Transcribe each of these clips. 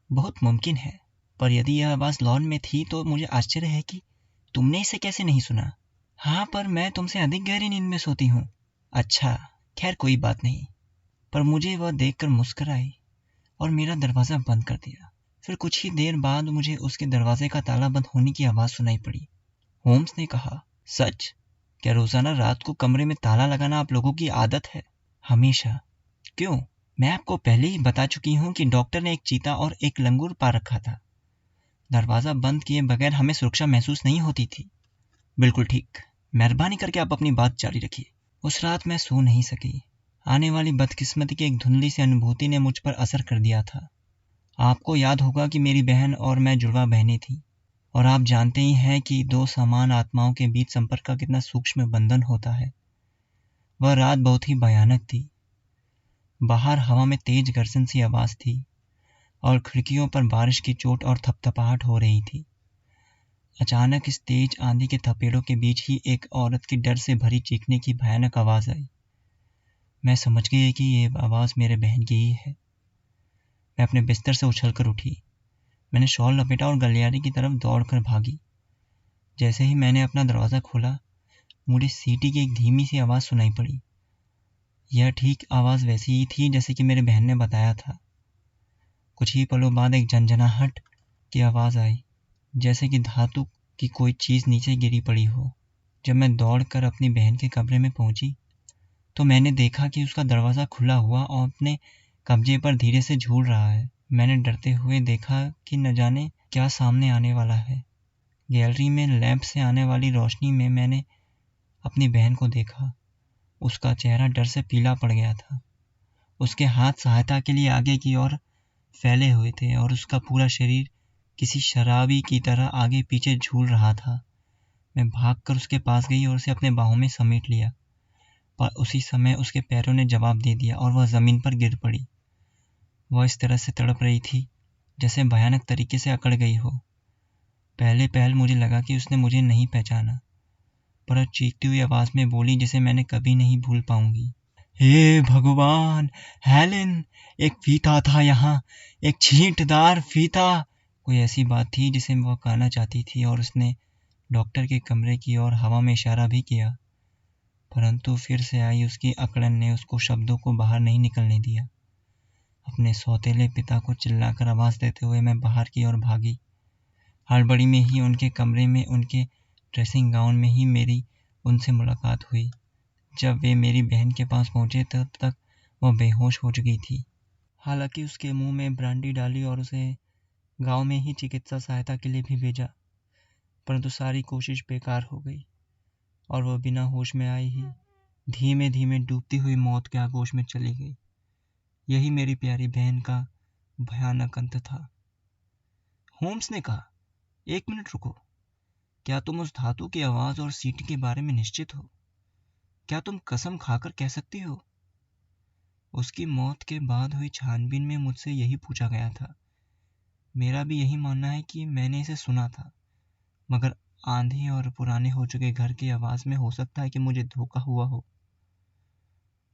बहुत मुमकिन है, पर यदि यह आवाज़ लॉन में थी तो मुझे आश्चर्य है कि तुमने इसे कैसे नहीं सुना। हाँ, पर मैं तुमसे अधिक गहरी नींद में सोती हूँ। अच्छा, खैर कोई बात नहीं। पर मुझे वह देखकर मुस्कुराई और मेरा दरवाज़ा बंद कर दिया। फिर कुछ ही देर बाद मुझे उसके दरवाजे का ताला बंद होने की आवाज़ सुनाई पड़ी। होम्स ने कहा, सच? क्या रोज़ाना रात को कमरे में ताला लगाना आप लोगों की आदत है? हमेशा। क्यों? मैं आपको पहले ही बता चुकी हूँ कि डॉक्टर ने एक चीता और एक लंगूर पा रखा था। दरवाज़ा बंद किए बगैर हमें सुरक्षा महसूस नहीं होती थी। बिल्कुल ठीक। मेहरबानी करके आप अपनी बात जारी रखिए। उस रात मैं सो नहीं सकी। आने वाली बदकिस्मती की एक धुंधली सी अनुभूति ने मुझ पर असर कर दिया था। आपको याद होगा कि मेरी बहन और मैं जुड़वा बहनें थीं, और आप जानते ही हैं कि दो समान आत्माओं के बीच संपर्क का कितना सूक्ष्म बंधन होता है। वह रात बहुत ही भयानक थी। बाहर हवा में तेज गर्जन सी आवाज़ थी और खिड़कियों पर बारिश की चोट और थपथपाहट हो रही थी। अचानक इस तेज आंधी के थपेड़ों के बीच ही एक औरत की डर से भरी चीखने की भयानक आवाज़ आई। मैं समझ गई कि ये आवाज़ मेरे बहन की ही है। मैं अपने बिस्तर से उछलकर उठी। मैंने शॉल लपेटा और गलियारे की तरफ दौड़कर भागी। जैसे ही मैंने अपना दरवाज़ा खोला, मुझे सीटी की एक धीमी सी आवाज़ सुनाई पड़ी। यह ठीक आवाज़ वैसी ही थी जैसे कि मेरे बहन ने बताया था। कुछ ही पलों बाद एक झनझनाहट की आवाज़ आई, जैसे कि धातु की कोई चीज़ नीचे गिरी पड़ी हो। जब मैं दौड़कर अपनी बहन के कमरे में पहुंची, तो मैंने देखा कि उसका दरवाज़ा खुला हुआ और अपने कब्जे पर धीरे से झूल रहा है। मैंने डरते हुए देखा कि न जाने क्या सामने आने वाला है। गैलरी में लैंप से आने वाली रोशनी में मैंने अपनी बहन को देखा। उसका चेहरा डर से पीला पड़ गया था। उसके हाथ सहायता के लिए आगे की ओर फैले हुए थे और उसका पूरा शरीर किसी शराबी की तरह आगे पीछे झूल रहा था। मैं भागकर उसके पास गई और उसे अपने बाहों में समेट लिया, पर उसी समय उसके पैरों ने जवाब दे दिया और वह ज़मीन पर गिर पड़ी। वह इस तरह से तड़प रही थी जैसे भयानक तरीके से अकड़ गई हो। पहले पहल मुझे लगा कि उसने मुझे नहीं पहचाना, पर चीखती हुई आवाज़ में बोली जिसे मैंने कभी नहीं भूल पाऊंगी। हे भगवान, हेलेन, एक फीता था यहाँ, एक छींटदार फीता। कोई ऐसी बात थी जिसे वह कहना चाहती थी और उसने डॉक्टर के कमरे की ओर हवा में इशारा भी किया, परंतु फिर से आई उसकी अकड़न ने उसको शब्दों को बाहर नहीं निकलने दिया। अपने सौतेले पिता को चिल्लाकर आवाज़ देते हुए मैं बाहर की ओर भागी। हड़बड़ी में ही उनके कमरे में उनके ड्रेसिंग गाउन में ही मेरी उनसे मुलाकात हुई। जब वे मेरी बहन के पास पहुंचे तब तक वह बेहोश हो चुकी थी। हालांकि उसके मुंह में ब्रांडी डाली और उसे गांव में ही चिकित्सा सहायता के लिए भी भेजा, परंतु सारी कोशिश बेकार हो गई और वह बिना होश में आए ही धीमे धीमे डूबती हुई मौत के आगोश में चली गई। यही मेरी प्यारी बहन का भयानक अंत था। होम्स ने कहा, एक मिनट रुको, क्या तुम उस धातु की आवाज़ और सीटी के बारे में निश्चित हो? क्या तुम कसम खाकर कह सकती हो? उसकी मौत के बाद हुई छानबीन में मुझसे यही पूछा गया था। मेरा भी यही मानना है कि मैंने इसे सुना था, मगर आंधी और पुराने हो चुके घर की आवाज़ में हो सकता है कि मुझे धोखा हुआ हो।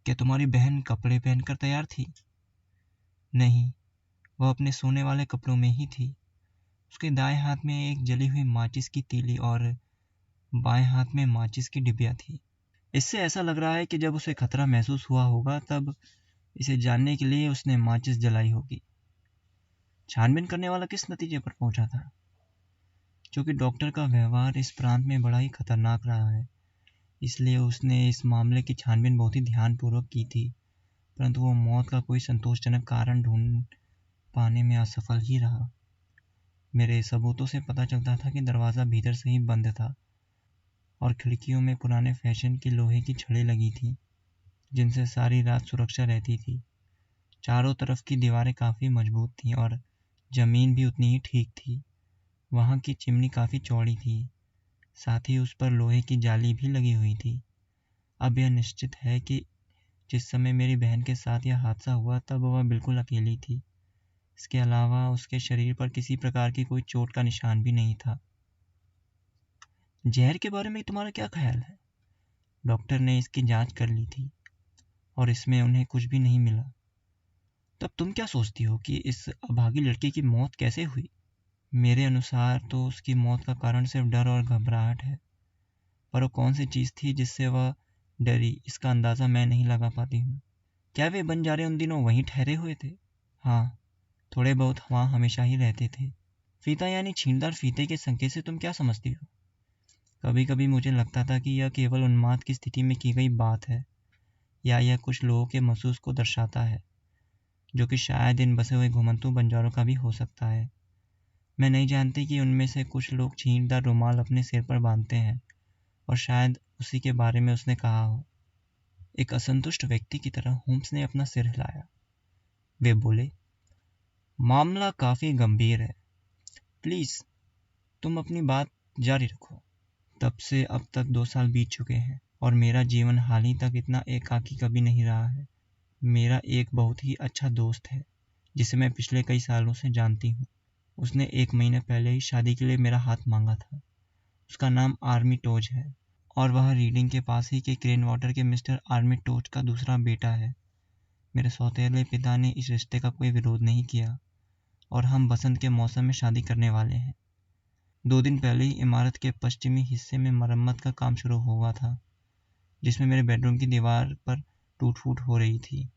क्या तुम्हारी बहन कपड़े पहनकर तैयार थी? नहीं, वह अपने सोने वाले कपड़ों में ही थी। उसके दाएं हाथ में एक जली हुई माचिस की तीली और बाएं हाथ में माचिस की डिबिया थी। इससे ऐसा लग रहा है कि जब उसे खतरा महसूस हुआ होगा तब इसे जानने के लिए उसने माचिस जलाई होगी। छानबीन करने वाला किस नतीजे पर पहुंचा था? क्योंकि डॉक्टर का व्यवहार इस प्रांत में बड़ा ही खतरनाक रहा है, इसलिए उसने इस मामले की छानबीन बहुत ही ध्यानपूर्वक की थी, परंतु वो मौत का कोई संतोषजनक कारण ढूंढ पाने में असफल ही रहा। मेरे सबूतों से पता चलता था कि दरवाज़ा भीतर से ही बंद था और खिड़कियों में पुराने फैशन की लोहे की छड़ें लगी थीं, जिनसे सारी रात सुरक्षा रहती थी। चारों तरफ की दीवारें काफ़ी मजबूत थीं और ज़मीन भी उतनी ही ठीक थी। वहाँ की चिमनी काफ़ी चौड़ी थी, साथ ही उस पर लोहे की जाली भी लगी हुई थी। अब यह निश्चित है कि जिस समय मेरी बहन के साथ यह हादसा हुआ तब वह बिल्कुल अकेली थी। इसके अलावा उसके शरीर पर किसी प्रकार की कोई चोट का निशान भी नहीं था। जहर के बारे में तुम्हारा क्या ख्याल है? डॉक्टर ने इसकी जांच कर ली थी और इसमें उन्हें कुछ भी नहीं मिला। तब तुम क्या सोचती हो कि इस अभागी लड़के की मौत कैसे हुई? मेरे अनुसार तो उसकी मौत का कारण सिर्फ डर और घबराहट है, पर वो कौन सी चीज़ थी जिससे वह डरी, इसका अंदाज़ा मैं नहीं लगा पाती हूँ। क्या वे बंजारे उन दिनों वहीं ठहरे हुए थे? हाँ, थोड़े बहुत वहाँ हमेशा ही रहते थे। फीता यानी छींटदार फीते के संकेत से तुम क्या समझती हो? कभी कभी मुझे लगता था कि यह केवल उन्माद की स्थिति में की गई बात है, या यह कुछ लोगों के महसूस को दर्शाता है, जो कि शायद इन बसे हुए घुमंतु बंजारों का भी हो सकता है। मैं नहीं जानती कि उनमें से कुछ लोग छींटदार रुमाल अपने सिर पर बांधते हैं, और शायद उसी के बारे में उसने कहा हो। एक असंतुष्ट व्यक्ति की तरह होम्स ने अपना सिर हिलाया। वे बोले, मामला काफ़ी गंभीर है। प्लीज़ तुम अपनी बात जारी रखो। तब से अब तक 2 साल बीत चुके हैं और मेरा जीवन हाल ही तक इतना एकाकी कभी नहीं रहा है। मेरा एक बहुत ही अच्छा दोस्त है जिसे मैं पिछले कई सालों से जानती हूँ। उसने 1 महीने पहले ही शादी के लिए मेरा हाथ मांगा था। उसका नाम आर्मी टोज है और वह रीडिंग के पास ही के क्रेन वाटर के मिस्टर आर्मी टोज का दूसरा बेटा है। मेरे सौतेले पिता ने इस रिश्ते का कोई विरोध नहीं किया और हम बसंत के मौसम में शादी करने वाले हैं। 2 दिन पहले ही इमारत के पश्चिमी हिस्से में मरम्मत का काम शुरू हुआ था, जिसमें मेरे बेडरूम की दीवार पर टूट-फूट हो रही थी।